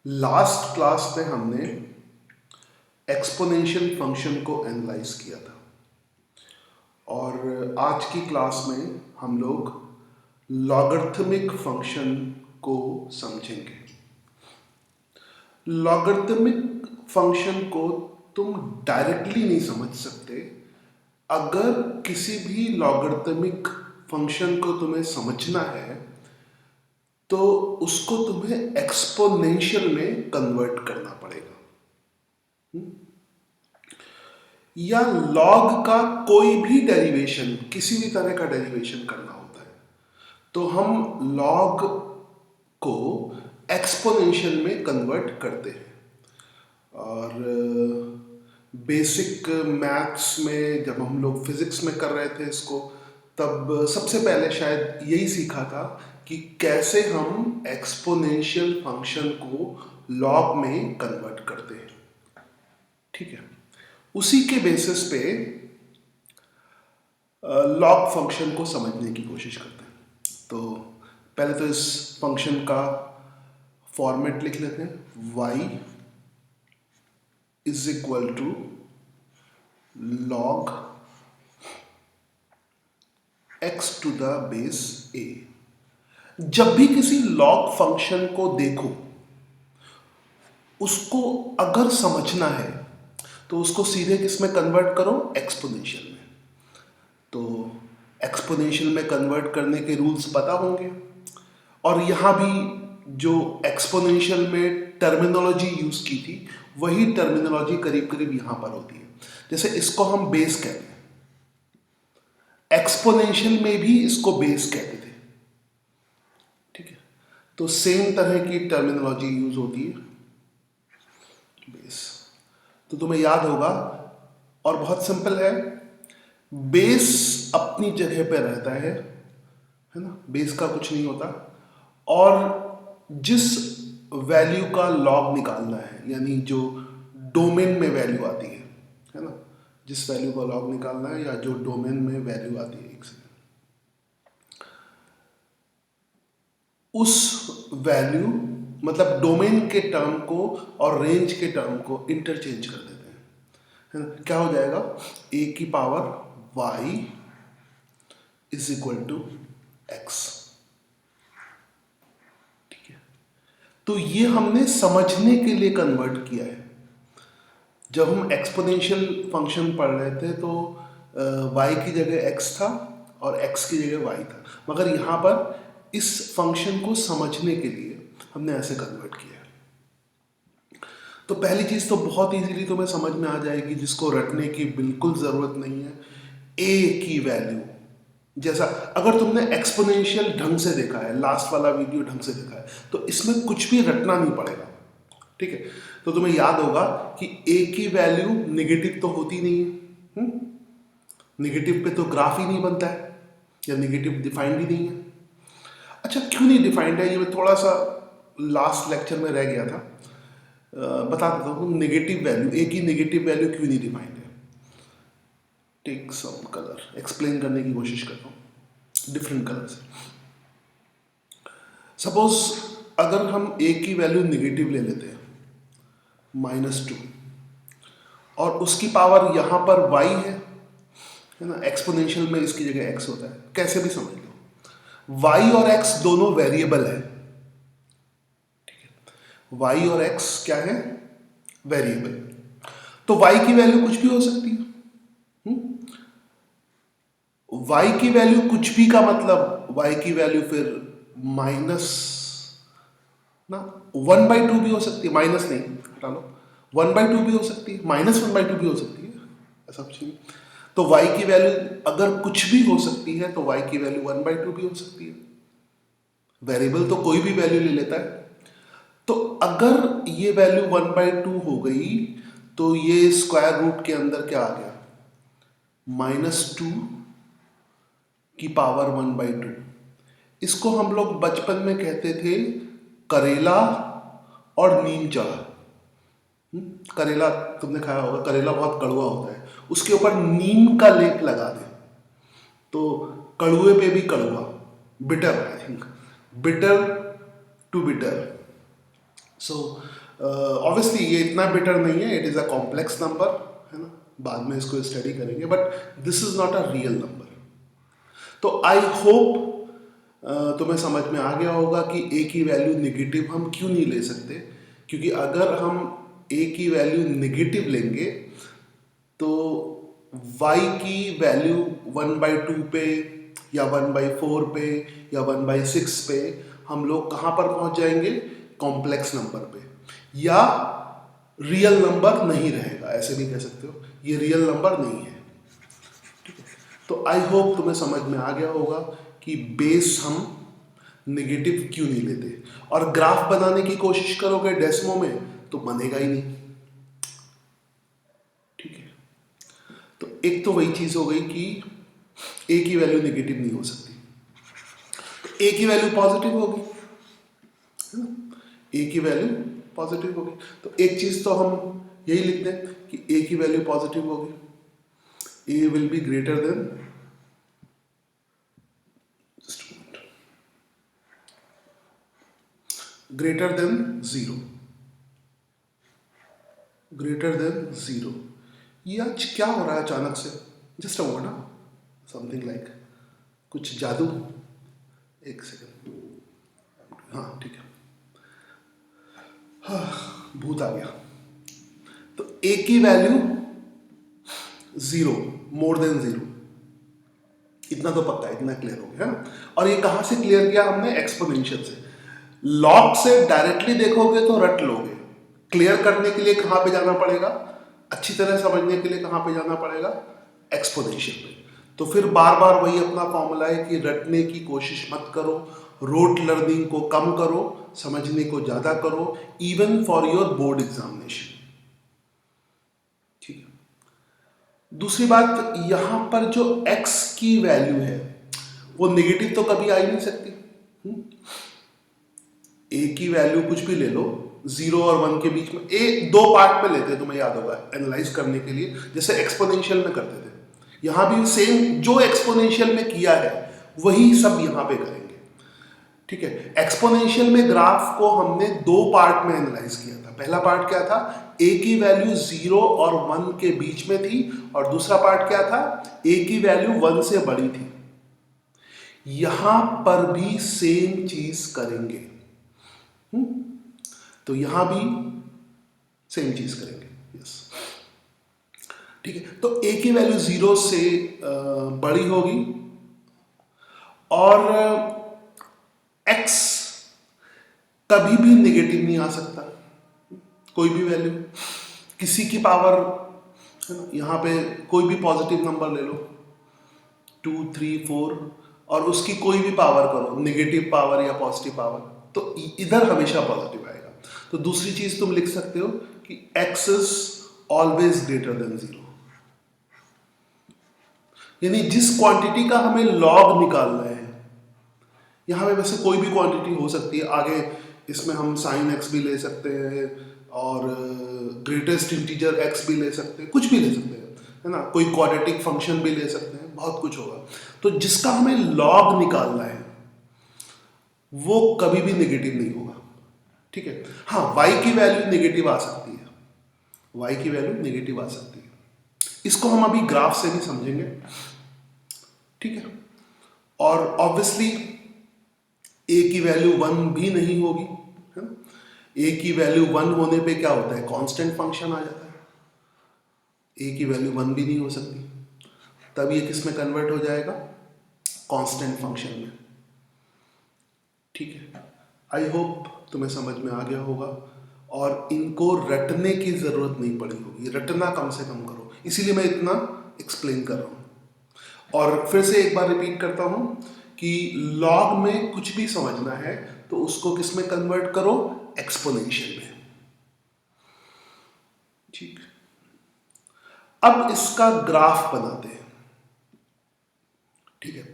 Last class में हमने exponential function को एनालाइज किया था और आज की क्लास में हम लोग लॉगरिथमिक फंक्शन को समझेंगे। लॉगरिथमिक फंक्शन को तुम डायरेक्टली नहीं समझ सकते। अगर किसी भी लॉगरिथमिक फंक्शन को तुम्हें समझना है तो उसको तुम्हें एक्सपोनेंशियल में कन्वर्ट करना पड़ेगा। या लॉग का कोई भी डेरिवेशन, किसी भी तरह का डेरिवेशन करना होता है तो हम लॉग को एक्सपोनेंशियल में कन्वर्ट करते हैं। और बेसिक मैथ्स में जब हम लोग फिजिक्स में कर रहे थे इसको, तब सबसे पहले शायद यही सीखा था कि कैसे हम एक्सपोनेंशियल फंक्शन को लॉग में कन्वर्ट करते हैं। ठीक है, उसी के बेसिस पे लॉग फंक्शन को समझने की कोशिश करते हैं। तो पहले तो इस फंक्शन का फॉर्मेट लिख लेते हैं। y is equal to log x to the base a। जब भी किसी लॉग फंक्शन को देखो, उसको अगर समझना है तो उसको सीधे किस में कन्वर्ट करो? एक्सपोनेंशियल में। तो एक्सपोनेंशियल में कन्वर्ट करने के रूल्स पता होंगे। और यहाँ भी जो एक्सपोनेंशियल में टर्मिनोलॉजी यूज की थी वही टर्मिनोलॉजी करीब करीब यहाँ पर होती है। जैसे इसको हम बेस कहते हैं, एक्सपोनेंशियल में भी इसको बेस कहते थे। ठीक है, तो सेम तरह की टर्मिनोलॉजी यूज होती है, बेस। तो तुम्हें याद होगा और बहुत सिंपल है। बेस अपनी जगह पे रहता है ना, बेस का कुछ नहीं होता। और जिस वैल्यू का लॉग निकालना है, यानी जो डोमेन में वैल्यू आती है ना, जिस वैल्यू का लॉग निकालना है या जो डोमेन में वैल्यू आती है, एक सेकंड, उस वैल्यू मतलब डोमेन के टर्म को और रेंज के टर्म को इंटरचेंज कर देते हैं, है ना। क्या हो जाएगा? a की power y is equal to x। ठीक है, तो ये हमने समझने के लिए कन्वर्ट किया है। जब हम एक्सपोनेंशियल फंक्शन पढ़ रहे थे तो y की जगह x था और x की जगह y था, मगर यहाँ पर इस फंक्शन को समझने के लिए हमने ऐसे कन्वर्ट किया है। तो पहली चीज तो बहुत इजीली तुम्हें समझ में आ जाएगी, जिसको रटने की बिल्कुल जरूरत नहीं है। a की वैल्यू, जैसा अगर तुमने एक्सपोनेंशियल ढंग से देखा है, लास्ट वाला वीडियो ढंग से देखा है, तो इसमें कुछ भी रटना नहीं पड़ेगा। ठीक है, तो तुम्हें याद होगा कि a की वैल्यू निगेटिव तो होती नहीं है। निगेटिव पे तो ग्राफ ही नहीं बनता है, या निगेटिव डिफाइंड ही नहीं है। अच्छा, क्यों नहीं डिफाइंड है? ये मैं थोड़ा सा लास्ट लेक्चर में रह गया था, बता देता हूँ। नेगेटिव वैल्यू, ए की नेगेटिव वैल्यू क्यों नहीं डिफाइंड है? टेक सम कलर, एक्सप्लेन करने की कोशिश करता हूँ डिफरेंट कलर से। सपोज अगर हम ए की वैल्यू नेगेटिव ले लेते हैं -2, और उसकी पावर यहाँ पर y है ना। एक्सपोनेंशियल में इसकी जगह x होता है, कैसे भी समझ लो। y और x दोनों वेरिएबल है। y और x क्या है? वेरिएबल। तो y की वैल्यू कुछ भी हो सकती है। y की वैल्यू कुछ भी का मतलब y की वैल्यू फिर माइनस ना 1/2 भी हो सकती है, माइनस नहीं, हटा लो, 1/2 भी हो सकती है, -1/2 भी हो सकती है, ऐसा कुछ नहीं। तो y की वैल्यू अगर कुछ भी हो सकती है तो y की वैल्यू 1/2 भी हो सकती है। वेरिएबल तो कोई भी वैल्यू ले लेता है। तो अगर ये वैल्यू 1/2 हो गई तो ये स्क्वायर रूट के अंदर क्या आ गया? -2 की पावर 1/2। इसको हम लोग बचपन में कहते थे करेला और नीम चढ़ा। करेला तुमने खाया होगा, करेला बहुत कड़वा होता है, उसके ऊपर नीम का लेप लगा दे तो कड़ुए पे भी कड़वा, bitter, I think, bitter to bitter, so obviously ये इतना बेटर नहीं है, it is a complex number, है ना, बाद में इसको स्टडी करेंगे, but this is not a real number. तो आई होप तुम्हें समझ में आ गया होगा कि ए की वैल्यू निगेटिव हम क्यों नहीं ले सकते, क्योंकि अगर हम ए की वैल्यू निगेटिव लेंगे तो y की वैल्यू 1/2 पे या 1/4 पे या 1/6 पे हम लोग कहाँ पर पहुँच जाएंगे, कॉम्प्लेक्स नंबर पे, या रियल नंबर नहीं रहेगा, ऐसे भी कह सकते हो, ये रियल नंबर नहीं है। ठीक है, तो आई होप तुम्हें समझ में आ गया होगा कि बेस हम नेगेटिव क्यों नहीं लेते। और ग्राफ बनाने की कोशिश करोगे डेसिमो में तो बनेगा ही नहीं। ठीक है, तो एक तो वही चीज हो गई कि ए की वैल्यू नेगेटिव नहीं हो सकती, तो ए की वैल्यू पॉजिटिव होगी, है ना, ए की वैल्यू पॉजिटिव होगी। तो एक चीज तो हम यही लिखते हैं कि ए की वैल्यू पॉजिटिव होगी, a will be greater than, greater than zero, greater than zero. ये आज क्या हो रहा है अचानक से, जस्ट अ ना समथिंग लाइक कुछ जादू। एक सेकेंड, हाँ ठीक है, हाँ भूत आ गया। तो ए की value zero, more than zero, इतना तो पता है, इतना क्लियर हो गया, है ना। और ये कहां से क्लियर किया हमने, एक्सपोनेंशियल से। लॉग से डायरेक्टली देखोगे तो रट लोगे, क्लियर करने के लिए कहां पे जाना पड़ेगा, अच्छी तरह समझने के लिए कहां पे जाना पड़ेगा, एक्सपोनेंशियल पे। तो फिर बार बार वही अपना फॉर्मूला है कि रटने की कोशिश मत करो, रोट लर्निंग को कम करो, समझने को ज्यादा करो, even for your board examination. ठीक है, दूसरी बात, यहां पर जो x की वैल्यू है वो नेगेटिव तो कभी आ ही नहीं सकती। ए की वैल्यू कुछ भी ले लो, 0 और 1 के बीच में, ए दो पार्ट में लेते हैं, तुम्हें याद होगा, एनालाइज करने के लिए, जैसे एक्सपोनेंशियल में करते थे। यहां भी सेम जो एक्सपोनेंशियल में किया है वही सब यहां पे करेंगे। ठीक है, एक्सपोनेंशियल में ग्राफ को हमने दो पार्ट में एनालाइज किया था। पहला पार्ट क्या था, ए की वैल्यू 0 और 1 के बीच में थी, और दूसरा पार्ट क्या था, ए की वैल्यू 1 से बड़ी थी। यहां पर भी सेम चीज करेंगे। तो यहां भी सेम चीज करेंगे, यस। ठीक है, तो ए की वैल्यू 0 से बड़ी होगी, और एक्स कभी भी नेगेटिव नहीं आ सकता, कोई भी वैल्यू, किसी की पावर, है ना, यहाँ पे कोई भी पॉजिटिव नंबर ले लो, 2, 3, 4, और उसकी कोई भी पावर करो, नेगेटिव पावर या पॉजिटिव पावर, तो इधर हमेशा पॉजिटिव आएगा। तो दूसरी चीज तुम लिख सकते हो कि x is always greater than 0, यानी जिस क्वांटिटी का हमें लॉग निकालना है, यहाँ पे वैसे कोई भी क्वांटिटी हो सकती है, आगे इसमें हम साइन x भी ले सकते हैं, और ग्रेटेस्ट इंटीजर x भी ले सकते हैं, कुछ भी ले सकते हैं, है ना, कोई क्वाड्रेटिक फंक्शन भी ले सकते हैं, बहुत कुछ होगा। तो जिसका हमें लॉग निकालना है वो कभी भी नेगेटिव नहीं होगा। ठीक है, हाँ y की वैल्यू नेगेटिव आ सकती है, y की वैल्यू नेगेटिव आ सकती है, इसको हम अभी ग्राफ से भी समझेंगे। ठीक है, और ऑब्वियसली a की वैल्यू 1 भी नहीं होगी, है ना, a की वैल्यू 1 होने पे क्या होता है, कांस्टेंट फंक्शन आ जाता है, a की वैल्यू 1 भी नहीं हो सकती, तब ये किस में कन्वर्ट हो जाएगा, कांस्टेंट फंक्शन में। ठीक है, आई होप तुम्हें समझ में आ गया होगा, और इनको रटने की जरूरत नहीं पड़ी होगी, रटना कम से कम करो, इसीलिए मैं इतना एक्सप्लेन कर रहा हूं। और फिर से एक बार रिपीट करता हूं कि लॉग में कुछ भी समझना है तो उसको किस में कन्वर्ट करो, एक्सपोनेंशियल में। ठीक, अब इसका ग्राफ बनाते हैं। ठीक है,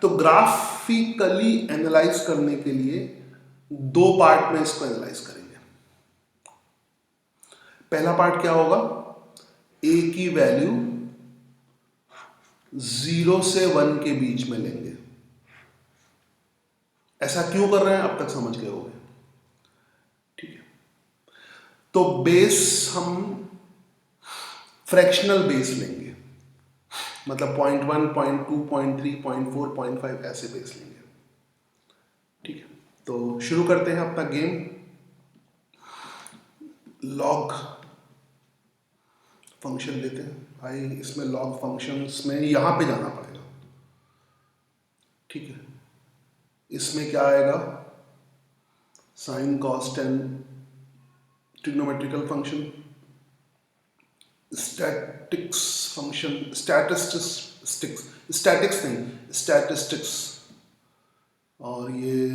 तो ग्राफिकली एनालाइज करने के लिए दो पार्ट में इसको एनालाइज करेंगे। पहला पार्ट क्या होगा, ए की वैल्यू 0 से 1 के बीच में लेंगे। ऐसा क्यों कर रहे हैं अब तक समझ गए होंगे। ठीक है, तो बेस हम फ्रैक्शनल बेस लेंगे, मतलब 0.1, 0.2, 0.3, 0.4, 0.5 ऐसे बेस लेंगे। ठीक है, तो शुरू करते हैं अपना गेम। लॉग फंक्शन लेते हैं। भाई इसमें लॉग फंक्शंस में यहाँ पे जाना पड़ेगा। ठीक है, इसमें क्या आएगा, sine cos tan, trigonometrical function, statics function, statics नहीं, स्टैटिस्टिक्स, और ये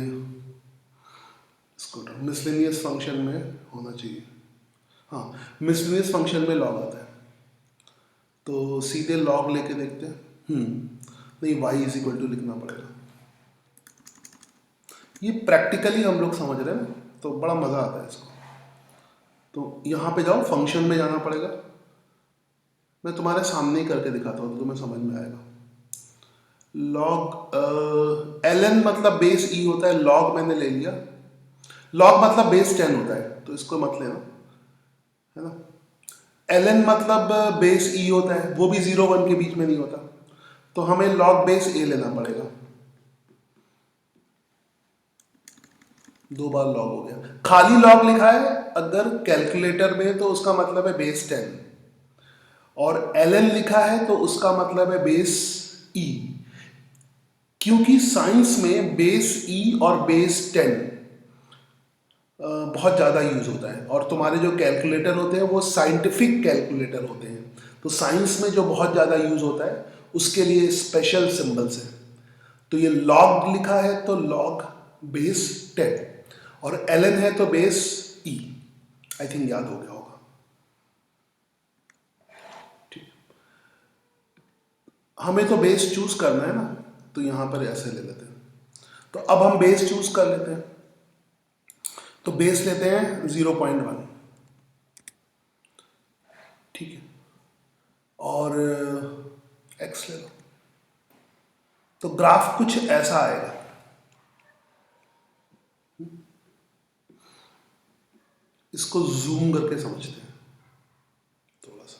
इसको मिसलेनियस फंक्शन में होना चाहिए। हाँ, मिसलेनियस फंक्शन में लॉग आता है, तो सीधे लॉग लेके देखते हैं। नहीं, y इज इक्वल टू लिखना पड़ेगा। ये प्रैक्टिकली हम लोग समझ रहे हैं ना, तो बड़ा मज़ा आता है इसको। तो यहाँ पे जाओ, फंक्शन में जाना पड़ेगा। मैं तुम्हारे सामने ही करके दिखाता हूँ तो तुम्हें समझ में आएगा। लॉग ln मतलब बेस e होता है, लॉग मैंने ले लिया। लॉग मतलब बेस 10 होता है, तो इसको मत लेना, है ना। ln मतलब बेस e होता है, वो भी 0 1 के बीच में नहीं होता, तो हमें लॉग बेस a लेना पड़ेगा। 2 बार लॉग हो गया। खाली लॉग लिखा है अगर कैलकुलेटर में तो उसका मतलब है बेस 10, और ln लिखा है तो उसका मतलब है बेस e, क्योंकि साइंस में बेस e और बेस 10 बहुत ज़्यादा यूज होता है, और तुम्हारे जो कैलकुलेटर होते हैं वो साइंटिफिक कैलकुलेटर होते हैं, तो साइंस में जो बहुत ज़्यादा यूज होता है उसके लिए स्पेशल सिंबल्स हैं। तो ये लॉग लिखा है तो लॉग बेस 10, और ln है तो बेस e। आई थिंक याद हो गया होगा। ठीक, हमें तो बेस चूज करना है ना, तो यहां पर ऐसे ले लेते हैं। तो अब हम बेस चूज कर लेते हैं, तो बेस लेते हैं 0.1। ठीक है, और x ले लो, तो ग्राफ कुछ ऐसा आएगा। इसको जूम करके समझते हैं थोड़ा सा।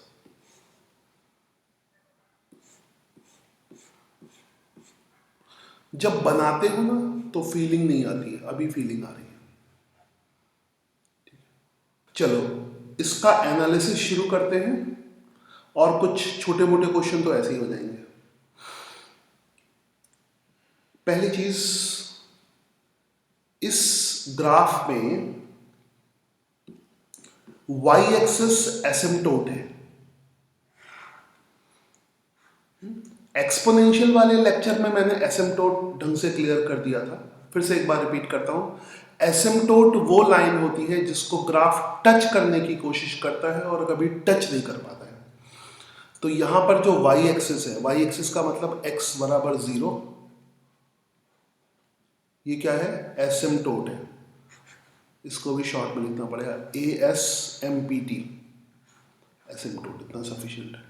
जब बनाते हो ना तो फीलिंग नहीं आती है, अभी फीलिंग आ रही है। चलो इसका एनालिसिस शुरू करते हैं, और कुछ छोटे मोटे क्वेश्चन तो ऐसे ही हो जाएंगे। पहली चीज, इस ग्राफ में y एक्सिस एसिम्प्टोट है। एक्सपोनेंशियल वाले लेक्चर में मैंने एसिम्प्टोट ढंग से क्लियर कर दिया था, फिर से एक बार रिपीट करता हूं। एसिम्प्टोट वो लाइन होती है जिसको ग्राफ टच करने की कोशिश करता है और कभी टच नहीं कर पाता है। तो यहां पर जो y एक्सिस है, y एक्सिस का मतलब x बराबर 0, ये क्या है, एसिम्प्टोट है। इसको भी शॉर्ट में लिखना पड़ेगा, ASMPT, एसिम्प्टोट, इतना सफिशिएंट है।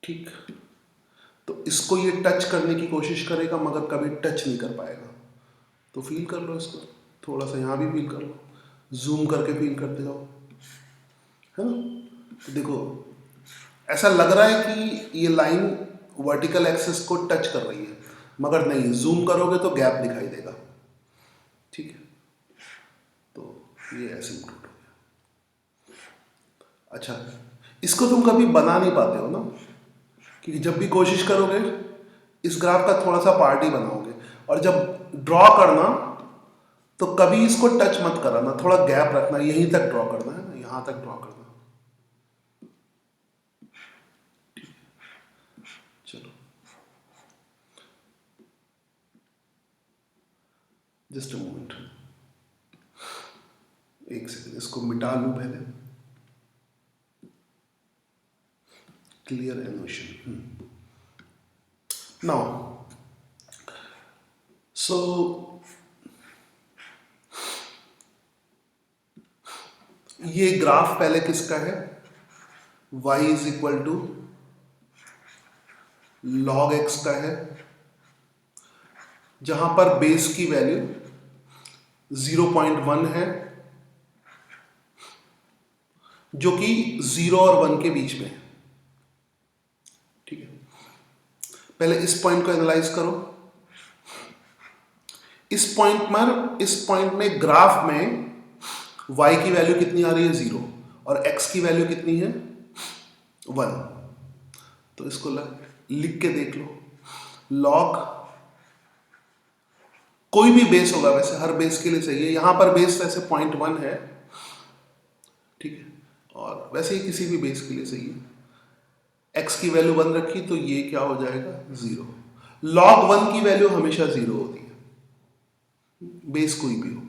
ठीक, तो इसको ये टच करने की कोशिश करेगा मगर कभी टच नहीं कर पाएगा। तो फील कर लो इसको, थोड़ा सा यहाँ भी फील कर लो, जूम करके फील करते जाओ, है ना। तो देखो ऐसा लग रहा है कि ये लाइन वर्टिकल एक्सिस को टच कर रही है, मगर नहीं, जूम करोगे तो गैप दिखाई देगा। ठीक है, तो ये एसिम्प्टोट हो गया। अच्छा, इसको तुम कभी बना नहीं पाते हो ना, क्योंकि जब भी कोशिश करोगे इस ग्राफ का थोड़ा सा पार्ट ही बनाओगे, और जब ड्रॉ करना तो कभी इसको टच मत कराना, थोड़ा गैप रखना, यहीं तक ड्रॉ करना है ना, यहां तक ड्रॉ करना। चलो जस्ट अ मोमेंट, एक सेकंड, इसको मिटा लूं पहले। Clear animation now. सो ये ग्राफ पहले किसका है, y is equal to log x का है, जहां पर बेस की वैल्यू 0.1 है, जो कि 0 और 1 के बीच में है। ठीक है, पहले इस पॉइंट को एनालाइज करो। इस पॉइंट में ग्राफ में y की वैल्यू कितनी आ रही है 0 और x की वैल्यू कितनी है 1। तो इसको लिख के देख लो। लॉग कोई भी बेस होगा, वैसे हर बेस के लिए सही है, यहां पर बेस वैसे 0.1 है, ठीक है, और वैसे ही किसी भी बेस के लिए सही है। x की वैल्यू 1 रखी तो ये क्या हो जाएगा 0। लॉग 1 की वैल्यू हमेशा 0 होती है, बेस कोई भी हो।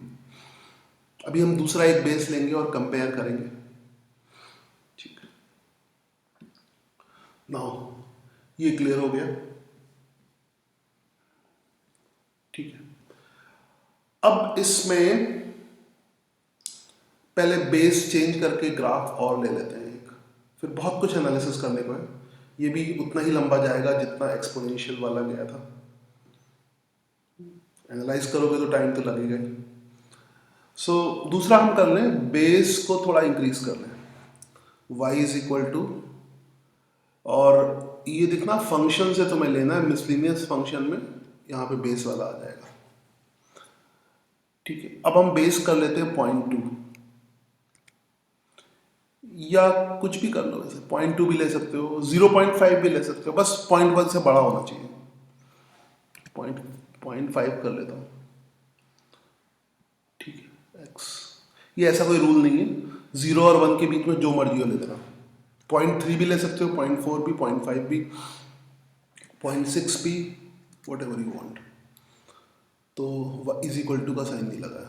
अभी हम दूसरा एक बेस लेंगे और कंपेयर करेंगे। ठीक है, नाउ ये क्लियर हो गया। ठीक है, अब इसमें पहले बेस चेंज करके ग्राफ और ले लेते हैं एक, फिर बहुत कुछ एनालिसिस करने को है। ये भी उतना ही लंबा जाएगा जितना एक्सपोनेंशियल वाला गया था। एनालाइज करोगे तो टाइम तो लगेगा ही। सो दूसरा हम कर लें, बेस को थोड़ा इंक्रीज कर लें, y इज इक्वल टू, और ये दिखना फंक्शन से तुम्हें लेना है, मिसलिनियस फंक्शन में यहाँ पे बेस वाला आ जाएगा। ठीक है, अब हम बेस कर लेते हैं 0.2, या कुछ भी कर लो, वैसे 0.2 भी ले सकते हो, 0.5 भी ले सकते हो, बस 0.1 से बड़ा होना चाहिए। 0.5 कर लेता हूँ। ठीक है, x, ये ऐसा कोई रूल नहीं है, 0 और 1 के बीच में जो मर्जी हो ले देना। 0.3 भी ले सकते हो, 0.4 भी, 0.5 भी, 0.6 भी, वट एवर यू वॉन्ट। तो इज इक्वल टू का साइन नहीं लगाया।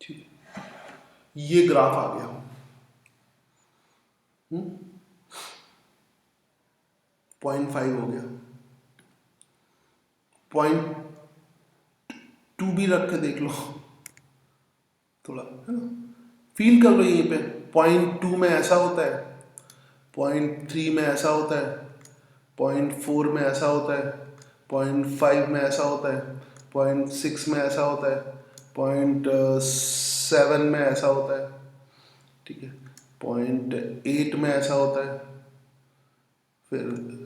ठीक, ये ग्राफ आ गया। 0.5 हो गया, 0.2 भी रख के देख लो थोड़ा, है ना, फील कर लो यहीं पे। 0.2 में ऐसा होता है, 0.3 में ऐसा होता है, 0.4 में ऐसा होता है, 0.5 में ऐसा होता है, 0.6 में ऐसा होता है, 0.7 में ऐसा होता है, ठीक है, 0.8 में ऐसा होता है, फिर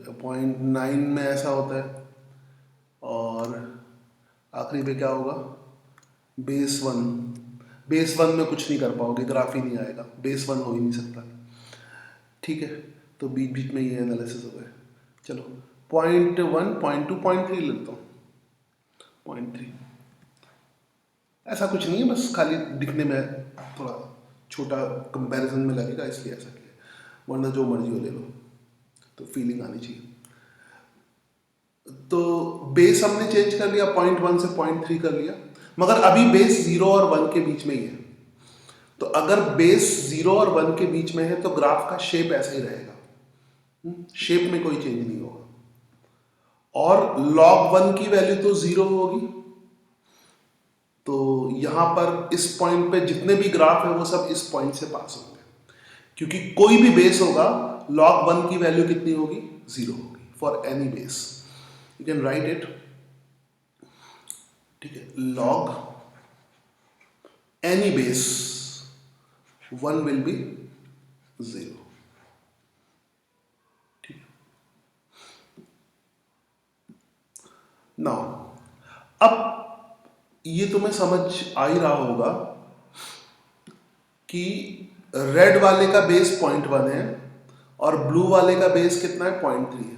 0.9 में ऐसा होता है, और आखिरी पे क्या होगा बेस 1। बेस 1 में कुछ नहीं कर पाओगे, ग्राफ ही नहीं आएगा, बेस 1 हो ही नहीं सकता। ठीक है, तो बीच बीच में ये एनालिसिस हो गया। चलो 0.1, 0.2, 0.3 लेता हूँ। 0.3 ऐसा कुछ नहीं है, बस खाली दिखने में थोड़ा छोटा कंपैरिजन में लगेगा, इसलिए ऐसा किया, वरना जो मर्जी हो ले लो, तो फीलिंग आनी चाहिए। तो बेस हमने चेंज कर लिया, 0.1 से 0.3 कर लिया, मगर अभी बेस 0 और 1 के बीच में ही है। तो अगर बेस 0 और 1 के बीच में है तो ग्राफ का शेप ऐसा ही रहेगा, शेप में कोई चेंज नहीं होगा। और log 1 की वैल्यू तो 0 होगी, तो यहां पर इस पॉइंट पे जितने भी ग्राफ है वो सब इस पॉइंट से पास होंगे, क्योंकि कोई भी बेस होगा log 1 की वैल्यू कितनी होगी 0 होगी for any base. You can write it, ठीक है, log any base 1 will be 0। ठीक, नाउ अब ये तुम्हें समझ आ ही रहा होगा कि रेड वाले का बेस 0.1 है और ब्लू वाले का बेस कितना है 0.3 है,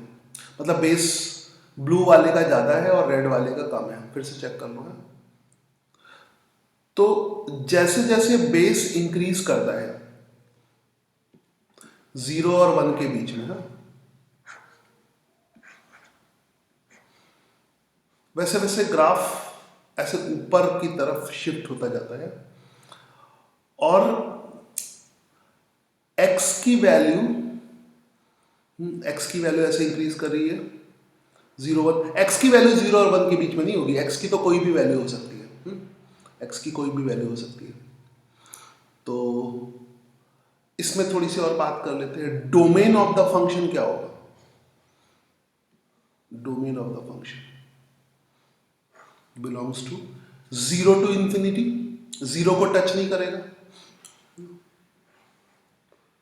मतलब बेस ब्लू वाले का ज्यादा है और रेड वाले का कम है। फिर से चेक कर लो है। तो जैसे जैसे बेस इंक्रीज करता है 0 और 1 के बीच में, वैसे वैसे ग्राफ ऐसे ऊपर की तरफ शिफ्ट होता जाता है, और x की वैल्यू ऐसे इंक्रीज कर रही है 0 1। x की वैल्यू 0 और 1 के बीच में नहीं होगी, x की तो कोई भी वैल्यू हो सकती है, x की कोई भी वैल्यू हो सकती है। तो इसमें थोड़ी सी और बात कर लेते हैं, डोमेन ऑफ द फंक्शन क्या होगा। Domain of the function belongs to 0 to infinity, 0 को टच नहीं करेगा।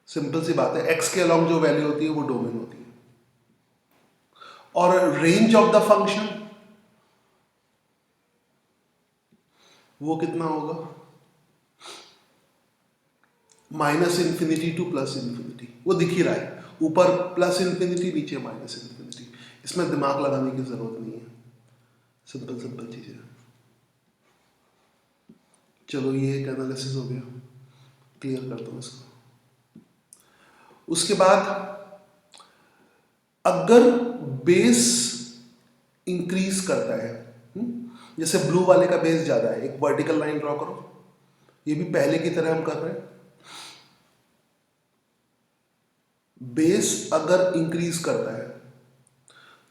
सिंपल सी बात है, एक्स के अलॉन्ग जो वैल्यू होती है वो डोमेन होती है। और रेंज ऑफ द फंक्शन वो कितना होगा, minus infinity two plus infinity, वो दिख ही रहा है, ऊपर प्लस इन्फिनिटी नीचे माइनस इन्फिनिटी। इसमें दिमाग लगाने की जरूरत नहीं है, सिंपल सिंपल चीजें। चलो ये एक एनालिसिस हो गया, क्लियर करता हूँ इसको। उसके बाद अगर बेस इंक्रीज करता है, जैसे ब्लू वाले का बेस ज्यादा है, एक वर्टिकल लाइन ड्रॉ करो, ये भी पहले की तरह हम कर रहे हैं। बेस अगर इंक्रीज करता है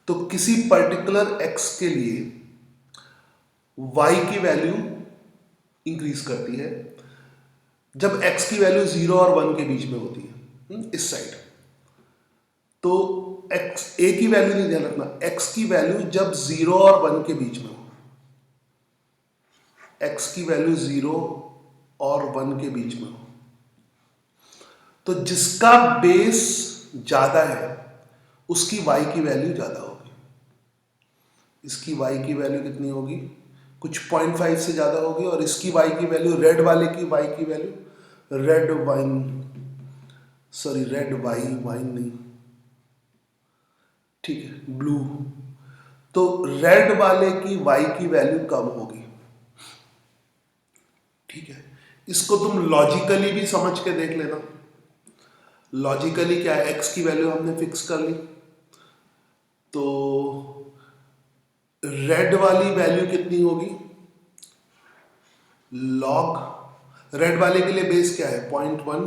तो किसी पर्टिकुलर एक्स के लिए वाई की वैल्यू इंक्रीज करती है जब एक्स की वैल्यू 0 और 1 के बीच में होती है, इस साइड। तो एक्स ए की वैल्यू नहीं, ध्यान रखना, एक्स की वैल्यू जब 0 और 1 के बीच में हो, एक्स की वैल्यू 0 और 1 के बीच में हो, तो जिसका बेस ज्यादा है उसकी y की वैल्यू ज्यादा होगी। इसकी y की वैल्यू कितनी होगी, कुछ 0.5 से ज्यादा होगी, और इसकी y की वैल्यू, रेड वाले की y की value, red wine, sorry red wine नहीं, ठीक है, ब्लू, तो रेड वाले की y की वैल्यू कम होगी। ठीक है, इसको तुम लॉजिकली भी समझ के देख लेना। लॉजिकली क्या है, x की वैल्यू हमने फिक्स कर ली, तो रेड वाली वैल्यू कितनी होगी, लॉग, रेड वाले के लिए बेस क्या है, 0.1,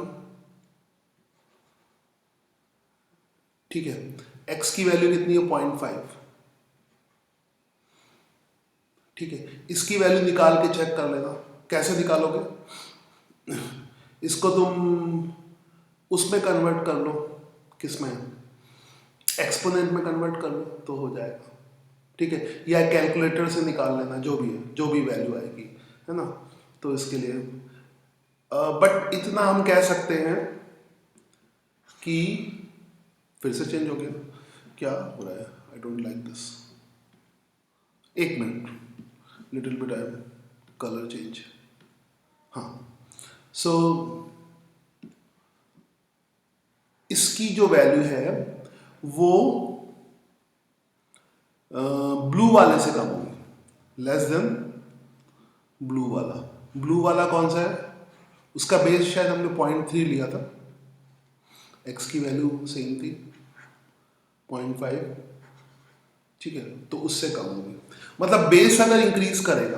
ठीक है, x की वैल्यू कितनी है, 0.5, ठीक है, इसकी वैल्यू निकाल के चेक कर लेना। कैसे निकालोगे, इसको तुम उसमें कन्वर्ट कर लो, किसमें, एक्सपोनेंट में कन्वर्ट कर लो तो हो जाएगा, ठीक है, या कैलकुलेटर से निकाल लेना, जो भी है, जो भी वैल्यू आएगी, है ना। तो इसके लिए बट इतना हम कह सकते हैं कि, फिर से चेंज हो गया, क्या हो रहा है, आई डोंट लाइक दिस, एक minute, little bit I colour change, हाँ। सो इसकी जो वैल्यू है वो ब्लू वाले से कम होगी, लेस देन ब्लू वाला। ब्लू वाला कौन सा है, उसका बेस शायद हमने 0.3 लिया था, एक्स की वैल्यू सेम थी 0.5, ठीक है, तो उससे कम होगी। मतलब बेस अगर इंक्रीज करेगा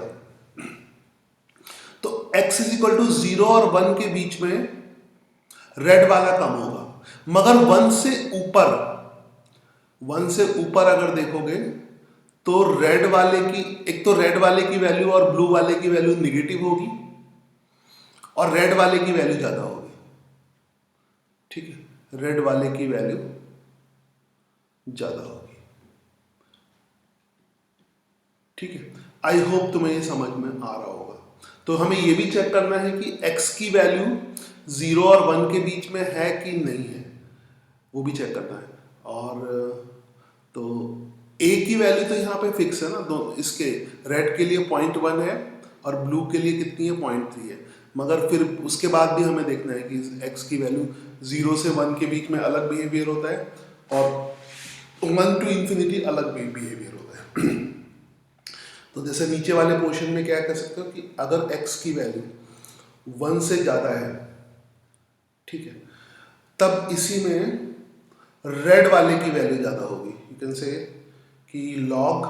तो x इज इक्वल टू 0 और 1 के बीच में रेड वाला कम होगा, मगर 1 से ऊपर अगर देखोगे तो रेड वाले की, एक तो रेड वाले की वैल्यू और ब्लू वाले की वैल्यू निगेटिव होगी, और रेड वाले की वैल्यू ज्यादा होगी, ठीक है, रेड वाले की वैल्यू ज्यादा होगी, ठीक है। आई होप तुम्हें ये समझ में आ रहा होगा। तो हमें ये भी चेक करना है कि x की वैल्यू 0 और 1 के बीच में है कि नहीं है, वो भी चेक करना है। और तो a की वैल्यू तो यहाँ पे फिक्स है ना, दो इसके, रेड के लिए 0.1 है और ब्लू के लिए कितनी है, 0.3 है, मगर फिर उसके बाद भी हमें देखना है कि x की वैल्यू 0 से 1 के बीच में अलग बिहेवियर होता है, और 1 टू इंफिनिटी अलग बिहेवियर होता है। तो जैसे नीचे वाले पोर्शन में क्या कह सकते हो कि अगर x की वैल्यू 1 से ज़्यादा है, ठीक है, तब इसी में रेड वाले की वैल्यू ज़्यादा होगी। यू कैन से कि लॉग,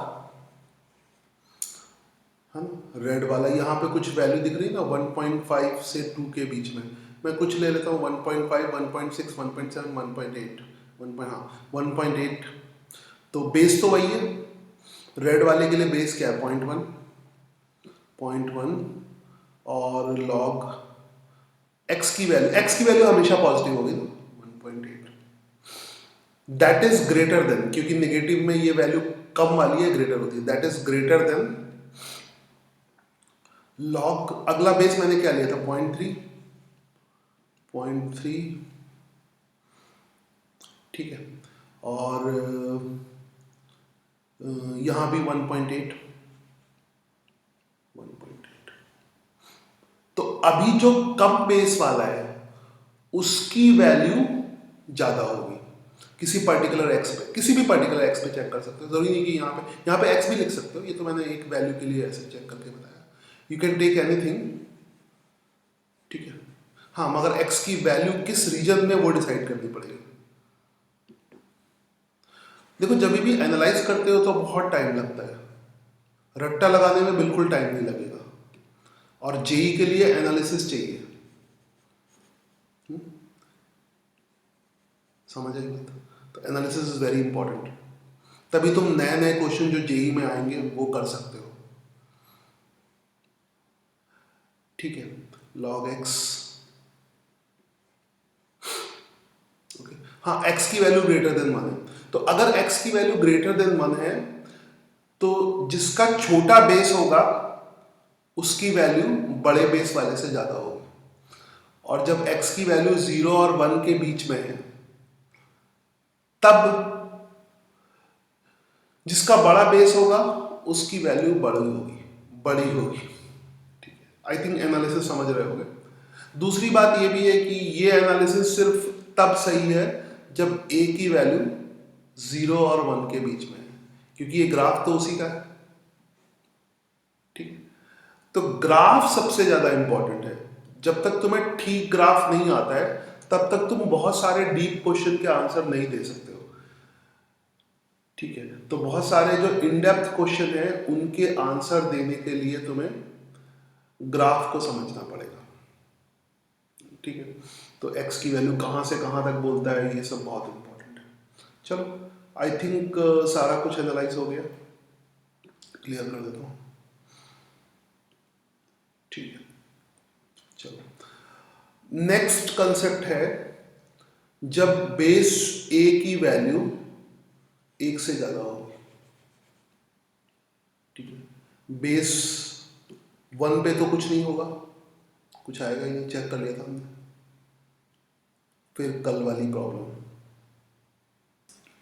है ना, रेड वाला, यहाँ पे कुछ वैल्यू दिख रही है ना 1.5 से 2 के बीच में, मैं कुछ ले लेता हूँ 1.5, 1.6, 1.7, 1.8, 1.8, तो बेस तो वही है। रेड वाले के लिए बेस क्या है, 0.1, और लॉग x की वैल्यू हमेशा पॉजिटिव होगी ना, 1.8, दैट इज ग्रेटर देन, क्योंकि नेगेटिव में ये वैल्यू कम वाली है, ग्रेटर होती है, that is greater than log अगला बेस मैंने क्या लिया था 0.3 ठीक है, और यहाँ भी 1.8 तो अभी जो कम बेस वाला है उसकी वैल्यू ज़्यादा होगी किसी पर्टिकुलर एक्स पे, किसी भी पर्टिकुलर एक्स पे चेक कर सकते हो, जरूरी नहीं कि यहाँ पे एक्स भी लिख सकते हो, ये तो मैंने एक वैल्यू के लिए ऐसे चेक करके बताया, यू कैन टेक एनीथिंग, ठीक है। हाँ, मगर एक्स की वैल्यू किस रीजन में वो डिसाइड करनी पड़ेगी। देखो जब भी एनालाइज करते हो तो बहुत टाइम लगता है, रट्टा लगाने में बिल्कुल टाइम नहीं लगेगा, और जेई के लिए एनालिसिस चाहिए, समझ आई बात। तो एनालिसिस इज वेरी इंपॉर्टेंट, तभी तुम नए नए क्वेश्चन जो जेई में आएंगे वो कर सकते हो, ठीक है। लॉग एक्स, ओके, हाँ एक्स की वैल्यू ग्रेटर देन 1 है, तो अगर एक्स की वैल्यू ग्रेटर देन 1 है तो जिसका छोटा बेस होगा उसकी वैल्यू बड़े बेस वाले से ज्यादा होगी, और जब x की वैल्यू 0 और 1 के बीच में है तब जिसका बड़ा बेस होगा उसकी वैल्यू बड़ी होगी, ठीक है। आई थिंक एनालिसिस समझ रहे होगे। दूसरी बात ये भी है कि ये एनालिसिस सिर्फ तब सही है जब a की वैल्यू 0 और 1 के बीच में है, क्योंकि ये ग्राफ तो उसी का है, ठीक है। तो ग्राफ सबसे ज्यादा इंपॉर्टेंट है, जब तक तुम्हें ठीक ग्राफ नहीं आता है तब तक तुम बहुत सारे डीप क्वेश्चन के आंसर नहीं दे सकते हो, ठीक है। तो बहुत सारे जो इन डेप्थ क्वेश्चन है उनके आंसर देने के लिए तुम्हें ग्राफ को समझना पड़ेगा, ठीक है। तो x की वैल्यू कहाँ से कहाँ तक बोलता है ये सब बहुत इंपॉर्टेंट है। चलो आई थिंक सारा कुछ एनालाइज हो गया, क्लियर कर देता हूँ, ठीक है। चलो नेक्स्ट कंसेप्ट है जब बेस a की वैल्यू 1 से ज्यादा हो, ठीक है। बेस 1 पे तो कुछ नहीं होगा, कुछ आएगा ही नहीं, चेक कर लिया था हमने। फिर कल वाली प्रॉब्लम,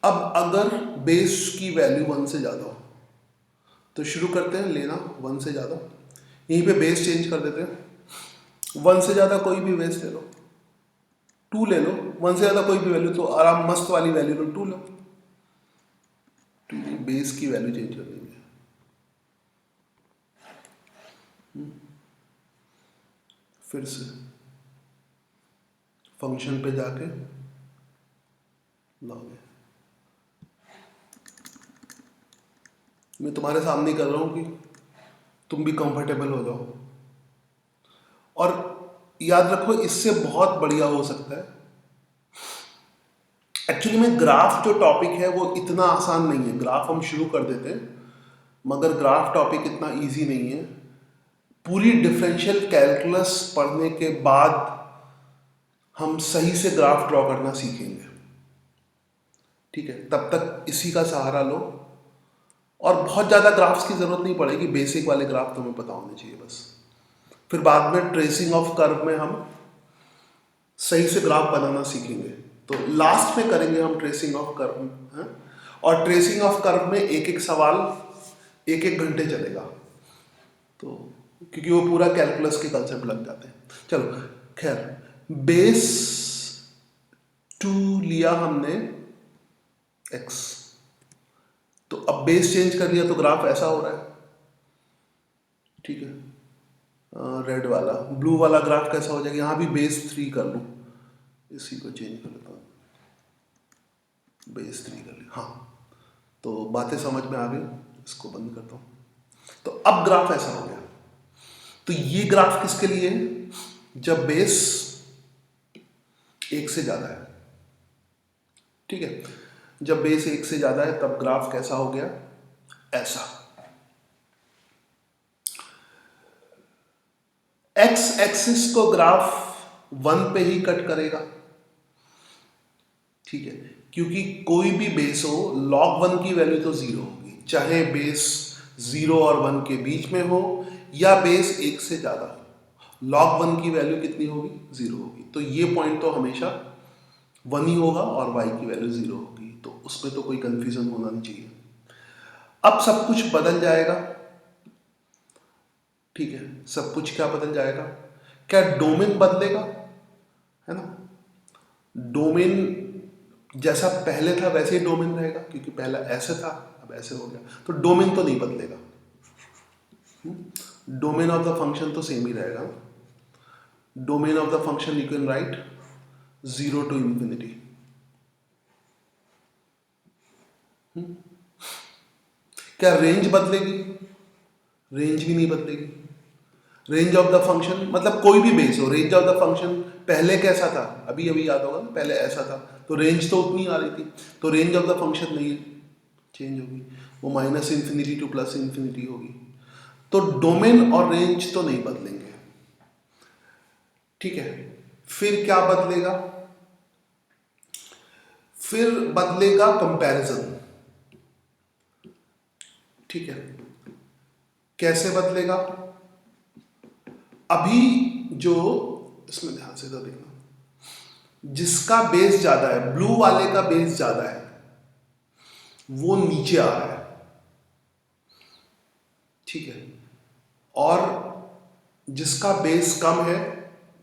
अब अगर बेस की वैल्यू 1 से ज्यादा हो तो शुरू करते हैं लेना 1 से ज्यादा, यहीं पे बेस चेंज कर देते हैं, 1 से ज्यादा कोई भी बेस ले लो, 2 ले लो, 1 से ज्यादा कोई भी वैल्यू, तो आराम मस्त वाली वैल्यू लो, 2 लो, 2 बेस की वैल्यू चेंज कर देंगे। फिर से फंक्शन पे जाके लाओगे, मैं तुम्हारे सामने कर रहा हूं कि तुम भी कंफर्टेबल हो जाओ, और याद रखो इससे बहुत बढ़िया हो सकता है। एक्चुअली में ग्राफ जो टॉपिक है वो इतना आसान नहीं है, ग्राफ हम शुरू कर देते हैं मगर ग्राफ टॉपिक इतना इजी नहीं है। पूरी डिफरेंशियल कैलकुलस पढ़ने के बाद हम सही से ग्राफ ड्रॉ करना सीखेंगे, ठीक है। तब तक इसी का सहारा लो, और बहुत ज़्यादा ग्राफ्स की ज़रूरत नहीं पड़ेगी, बेसिक वाले ग्राफ तुम्हें पता होने चाहिए बस। फिर बाद में ट्रेसिंग ऑफ कर्व में हम सही से ग्राफ बनाना सीखेंगे, तो लास्ट में करेंगे हम ट्रेसिंग ऑफ कर्व है? और ट्रेसिंग ऑफ कर्व में एक एक सवाल 1-1 घंटे चलेगा, तो क्योंकि वो पूरा कैलकुलस के कंसेप्ट लग जाते हैं। चलो खैर, बेस 2 लिया हमने x, तो अब बेस चेंज कर लिया तो ग्राफ ऐसा हो रहा है, ठीक है। रेड वाला, ब्लू वाला ग्राफ कैसा हो जाएगा, यहां भी बेस 3 कर लूं, इसी को चेंज कर लेता हूं, बेस 3 कर लिया, हाँ। तो बातें समझ में आ गई, इसको बंद करता हूं। तो अब ग्राफ ऐसा हो गया, तो ये ग्राफ किसके लिए है, जब बेस 1 से ज्यादा है, ठीक है। जब बेस 1 से ज्यादा है तब ग्राफ कैसा हो गया, ऐसा। एक्स एक्सिस को ग्राफ 1 पे ही कट करेगा, ठीक है, क्योंकि कोई भी बेस हो log 1 की वैल्यू तो 0 होगी, चाहे बेस 0 और 1 के बीच में हो या बेस 1 से ज़्यादा हो। log 1 की वैल्यू कितनी होगी? 0 होगी। तो ये पॉइंट तो हमेशा 1 ही होगा और y की वैल्यू 0 होगी, तो उसमें तो कोई कंफ्यूजन होना नहीं चाहिए। अब सब कुछ बदल जाएगा, ठीक है, सब कुछ क्या बदल जाएगा? क्या डोमेन बदलेगा? है ना, डोमेन जैसा पहले था वैसे ही डोमेन रहेगा, क्योंकि पहला ऐसे था अब ऐसे हो गया, तो डोमेन तो नहीं बदलेगा। डोमेन ऑफ द फंक्शन तो सेम ही रहेगा। Domain of the function you can write 0 to infinity। क्या रेंज बदलेगी? रेंज भी नहीं बदलेगी। रेंज ऑफ द फंक्शन मतलब कोई भी बेस हो, रेंज ऑफ द फंक्शन पहले कैसा था, अभी अभी याद होगा ना, पहले ऐसा था तो रेंज तो उतनी आ रही थी, तो रेंज ऑफ द फंक्शन नहीं चेंज होगी, वो minus infinity two plus infinity होगी। तो डोमेन और रेंज तो नहीं बदलेंगे, ठीक है। फिर क्या बदलेगा? फिर बदलेगा कंपैरिजन, ठीक है। कैसे बदलेगा? अभी जो इसमें ध्यान से तो देखना, जिसका बेस ज्यादा है, ब्लू वाले का बेस ज्यादा है, वो नीचे आ रहा है, ठीक है, और जिसका बेस कम है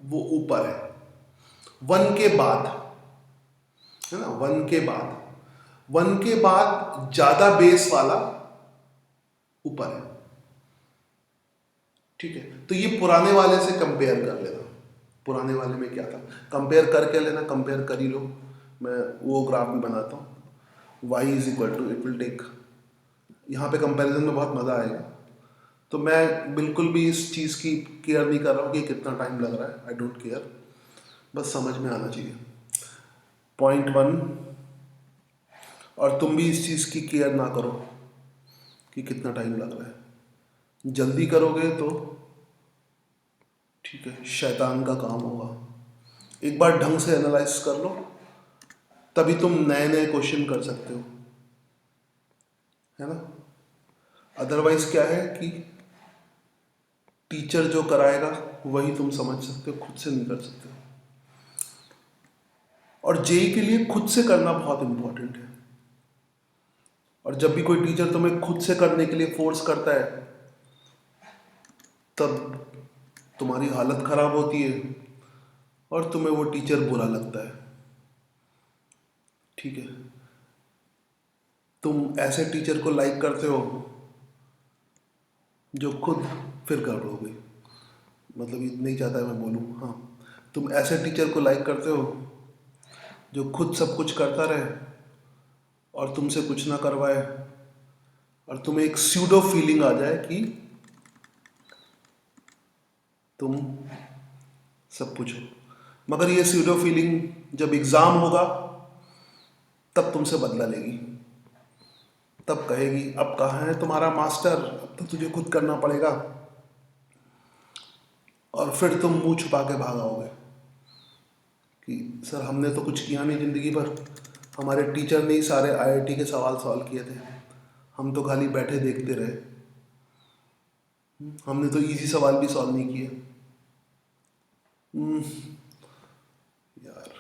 वो ऊपर है। 1 के बाद, है ना, 1 के बाद, 1 के बाद ज्यादा बेस वाला ऊपर है, ठीक है। तो ये पुराने वाले से कंपेयर कर लेना। पुराने वाले में क्या था, कंपेयर करके लेना, कंपेयर कर ही लो, मैं वो ग्राफ भी बनाता हूँ। y is equal to, it will take, यहाँ पे कंपैरिजन में बहुत मज़ा आएगा। तो मैं बिल्कुल भी इस चीज़ की केयर नहीं कर रहा हूँ कि कितना टाइम लग रहा है, आई डोंट केयर, बस समझ में आना चाहिए। पॉइंट 1, और तुम भी इस चीज़ की केयर ना करो कि कितना टाइम लग रहा है, जल्दी करोगे तो ठीक है शैतान का काम होगा। एक बार ढंग से एनालाइज कर लो, तभी तुम नए नए क्वेश्चन कर सकते हो, है ना। अदरवाइज क्या है कि टीचर जो कराएगा वही तुम समझ सकते हो, खुद से नहीं कर सकते हो। और जेई के लिए खुद से करना बहुत इंपॉर्टेंट है। और जब भी कोई टीचर तुम्हें खुद से करने के लिए फोर्स करता है, तब तुम्हारी हालत खराब होती है और तुम्हें वो टीचर बुरा लगता है, ठीक है। तुम ऐसे टीचर को लाइक करते हो जो खुद फिर कर लोगे, मतलब ये नहीं चाहता मैं बोलूँ, हाँ, तुम ऐसे टीचर को लाइक करते हो जो खुद सब कुछ करता रहे और तुमसे कुछ ना करवाए, और तुम्हें एक स्यूडो फीलिंग आ जाए कि तुम सब कुछ हो। मगर ये स्यूडो फीलिंग जब एग्ज़ाम होगा तब तुमसे बदला लेगी, तब कहेगी अब कहाँ है तुम्हारा मास्टर, अब तो तुझे खुद करना पड़ेगा, और फिर तुम मुंह छुपा के भाग आओगे कि सर हमने तो कुछ किया नहीं ज़िंदगी भर, हमारे टीचर ने ही सारे आईआईटी के सवाल सॉल्व किए थे, हम तो खाली बैठे देखते रहे, हमने तो इजी सवाल भी सॉल्व नहीं किए। यार,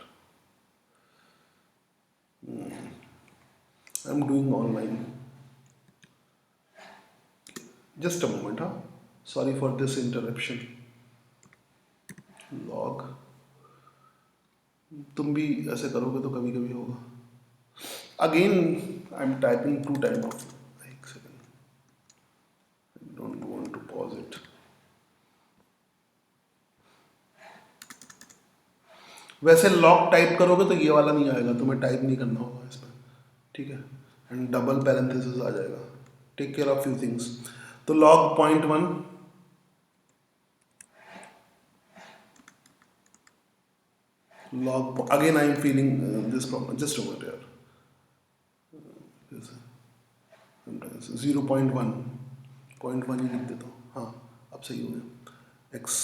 I am doing online, just a moment, हाँ, सॉरी फॉर दिस इंटरप्शन। लॉग, तुम भी ऐसे करोगे तो कभी कभी होगा। Again I am typing 2 time of, एक second, I don't want to pause it. वैसे लॉग टाइप करोगे तो ये वाला नहीं आएगा, तुम्हें टाइप नहीं करना होगा इस पर, ठीक है, एंड डबल पैरेंथेसिस आ जाएगा। Take care of few things. तो log point 1, log again I am feeling this problem, just over there, 0.1, 0.1 ही लिख देता हूँ, हाँ अब सही हो गया। x,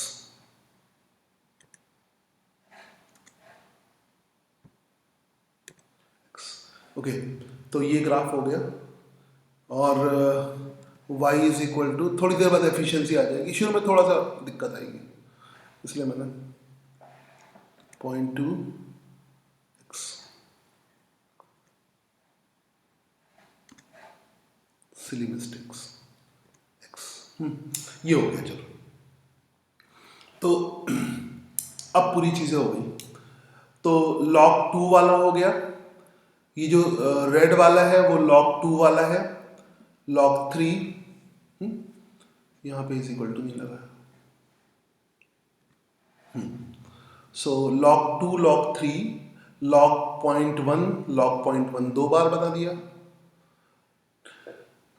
ओके, तो ये ग्राफ हो गया। और y इज इक्वल टू, थोड़ी देर बाद एफिशिएंसी आ जाएगी, शुरू में थोड़ा सा दिक्कत आएगी, इसलिए मैंने 0.2x सिली मिस्टेक्स x ये हो गया। चलो तो अब पूरी चीज़ें हो गई। तो log 2 वाला हो गया, ये जो रेड वाला है वो log 2 वाला है, log 3 यहाँ पे इज इक्वल टू नहीं लगा, सो log 2 log 3 log 0.1 log 0.1 दो बार बता दिया,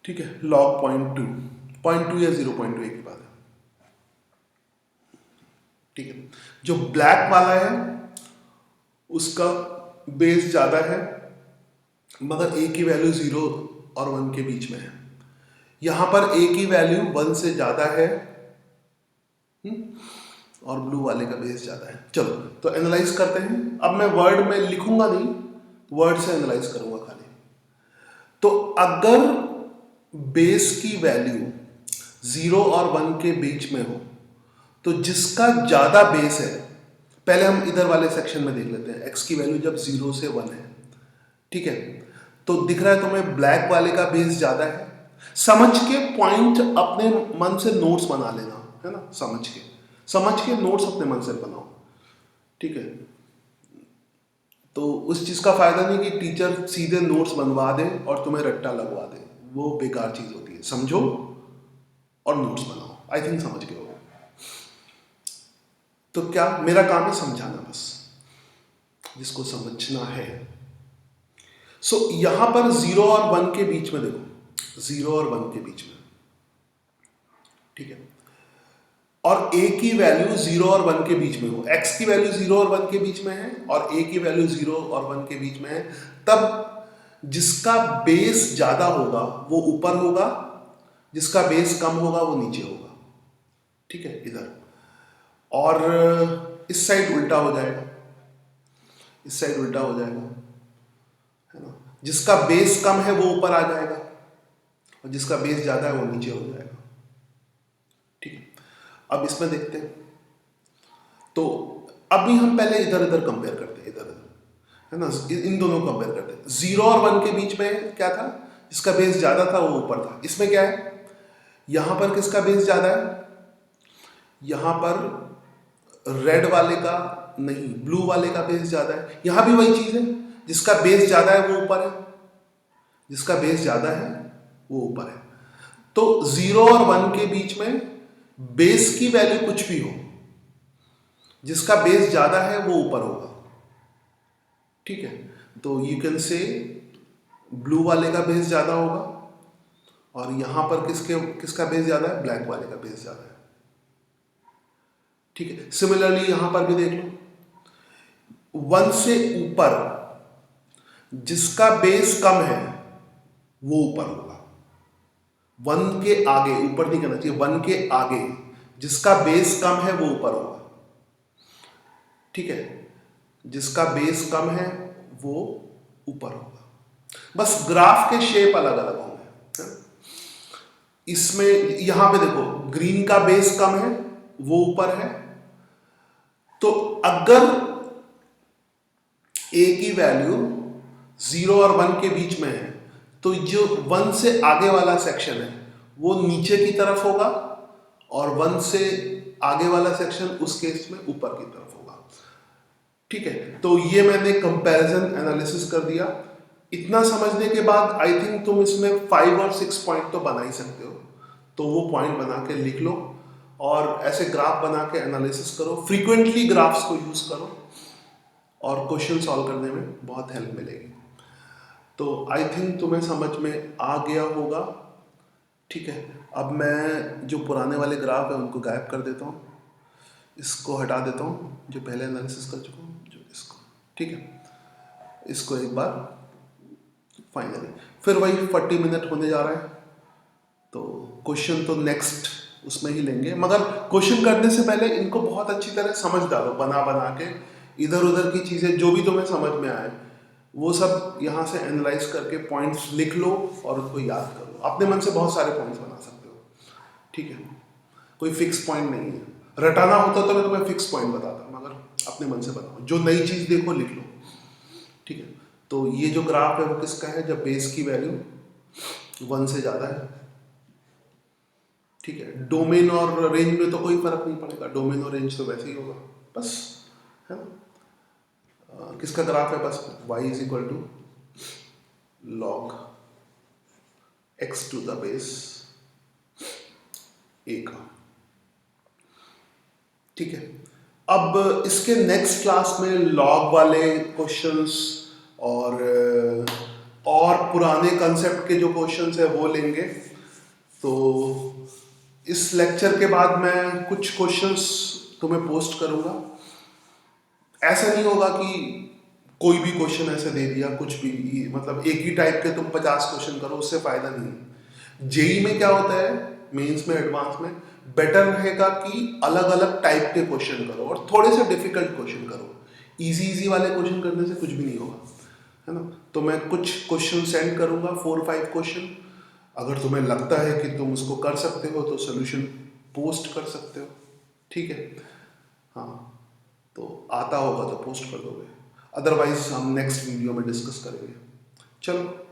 ठीक है। log 0.2 या 0.2 एक ही बात है, ठीक है। जो ब्लैक वाला है उसका बेस ज्यादा है मगर a की वैल्यू 0 और 1 के बीच में है, यहां पर a की वैल्यू 1 से ज्यादा है और ब्लू वाले का बेस ज्यादा है। चलो तो एनालाइज करते हैं। अब मैं वर्ड में लिखूंगा नहीं, वर्ड से एनालाइज करूंगा खाली। तो अगर बेस की वैल्यू 0 और 1 के बीच में हो तो जिसका ज्यादा बेस है, पहले हम इधर वाले सेक्शन में देख लेते हैं, x की वैल्यू जब 0 से 1 है, ठीक है, तो दिख रहा है तुम्हें ब्लैक वाले का बेस ज्यादा है। समझ के पॉइंट अपने मन से नोट्स बना लेना, है ना, समझ के नोट्स अपने मन से बनाओ, ठीक है। तो उस चीज का फायदा नहीं कि टीचर सीधे नोट्स बनवा दे और तुम्हें रट्टा लगवा दे, वो बेकार चीज होती है। समझो और नोट्स बनाओ। आई थिंक समझ गए हो। तो क्या मेरा काम है समझाना, बस जिसको समझना है। सो यहां पर 0 और 1 के बीच में देखो, 0 और 1 के बीच में, ठीक है, और a की वैल्यू 0 और 1 के बीच में हो, x की वैल्यू 0 और 1 के बीच में है और a की वैल्यू 0 और 1 के बीच में है, तब जिसका बेस ज्यादा होगा वो ऊपर होगा, जिसका बेस कम होगा वो नीचे होगा, ठीक है, इधर। और इस साइड उल्टा हो जाएगा, इस साइड उल्टा हो जाएगा, है ना। जिसका बेस कम है वो ऊपर आ जाएगा और जिसका बेस ज्यादा है वो नीचे हो जाएगा, ठीक है। अब इसमें देखते हैं। तो अभी हम पहले इधर इधर कंपेयर करते हैं, इधर इधर, है ना, इन दोनों को कंपेयर करते हैं। 0 और 1 के बीच में क्या था, जिसका बेस ज्यादा था वो ऊपर था। इसमें क्या है, यहां पर किसका बेस ज्यादा है, यहां पर रेड वाले का नहीं, ब्लू वाले का बेस ज्यादा है। यहां भी वही चीज है, जिसका बेस ज्यादा है वो ऊपर है, जिसका बेस ज्यादा है वो ऊपर है। तो 0 और 1 के बीच में बेस की वैल्यू कुछ भी हो, जिसका बेस ज्यादा है वो ऊपर होगा, ठीक है। तो यू कैन से ब्लू वाले का बेस ज्यादा होगा और यहां पर किसका बेस ज्यादा है, ब्लैक वाले का बेस ज्यादा है, ठीक है। सिमिलरली यहां पर भी देख लो, 1 से ऊपर जिसका बेस कम है वो ऊपर होगा, 1 के आगे, ऊपर नहीं कहना चाहिए, 1 के आगे जिसका बेस कम है वो ऊपर होगा, ठीक है। जिसका बेस कम है वो ऊपर होगा। बस ग्राफ के शेप अलग अलग होंगे। इसमें यहां पे देखो, ग्रीन का बेस कम है वो ऊपर है, तो अगर a की वैल्यू 0 और 1 के बीच में है तो जो 1 से आगे वाला सेक्शन है वो नीचे की तरफ होगा और 1 से आगे वाला सेक्शन उस केस में ऊपर की तरफ होगा, ठीक है। तो ये मैंने कंपैरिजन एनालिसिस कर दिया। इतना समझने के बाद आई थिंक तुम इसमें 5 और 6 पॉइंट तो बना ही सकते हो, तो वो पॉइंट बना के लिख लो और ऐसे ग्राफ बना के एनालिसिस करो। फ्रीक्वेंटली ग्राफ्स को यूज करो और क्वेश्चन सॉल्व करने में बहुत हेल्प मिलेगी। तो आई थिंक तुम्हें समझ में आ गया होगा, ठीक है। अब मैं जो पुराने वाले ग्राफ है उनको गायब कर देता हूँ, इसको हटा देता हूँ जो पहले एनालिसिस कर चुका हूँ, जो इसको, ठीक है। इसको एक बार फाइनली फिर वही 40 मिनट होने जा रहा है, तो क्वेश्चन तो नेक्स्ट उसमें ही लेंगे, मगर क्वेश्चन करने से पहले इनको बहुत अच्छी तरह समझ डालो, बना बना के इधर उधर की चीज़ें जो भी तुम्हें समझ में आए वो सब यहाँ से एनालाइज करके पॉइंट्स लिख लो और उसको याद करो। अपने मन से बहुत सारे पॉइंट्स बना सकते हो, ठीक है, कोई फिक्स पॉइंट नहीं है। रटाना होता तो मैं तुम्हें फिक्स पॉइंट बताता, मगर अपने मन से बनाओ, जो नई चीज़ देखो लिख लो, ठीक है। तो ये जो ग्राफ है वो किसका है, जब बेस की वैल्यू 1 से ज़्यादा है, ठीक है। डोमेन और रेंज में तो कोई फर्क नहीं पड़ेगा, डोमेन और रेंज तो वैसे ही होगा, बस, है ना। किसका ग्राफ है, बस y is equal to log x to the base a का, ठीक है। अब इसके नेक्स्ट क्लास में लॉग वाले क्वेश्चंस और पुराने कंसेप्ट के जो क्वेश्चंस है वो लेंगे। तो इस लेक्चर के बाद मैं कुछ क्वेश्चंस तुम्हें पोस्ट करूंगा। ऐसा नहीं होगा कि कोई भी क्वेश्चन ऐसे दे दिया कुछ भी, मतलब एक ही टाइप के तुम 50 क्वेश्चन करो, उससे फायदा नहीं। जेई में क्या होता है, मेंस में, एडवांस में बेटर रहेगा कि अलग अलग टाइप के क्वेश्चन करो और थोड़े से डिफिकल्ट क्वेश्चन करो। इजी वाले क्वेश्चन करने से कुछ भी नहीं होगा, है ना। तो मैं कुछ क्वेश्चन सेंड करूंगा, 4-5 क्वेश्चन। अगर तुम्हें लगता है कि तुम उसको कर सकते हो तो सोल्यूशन पोस्ट कर सकते हो, ठीक है। हाँ, तो आता होगा तो पोस्ट कर दोगे, अदरवाइज हम नेक्स्ट वीडियो में डिस्कस करेंगे। चलो।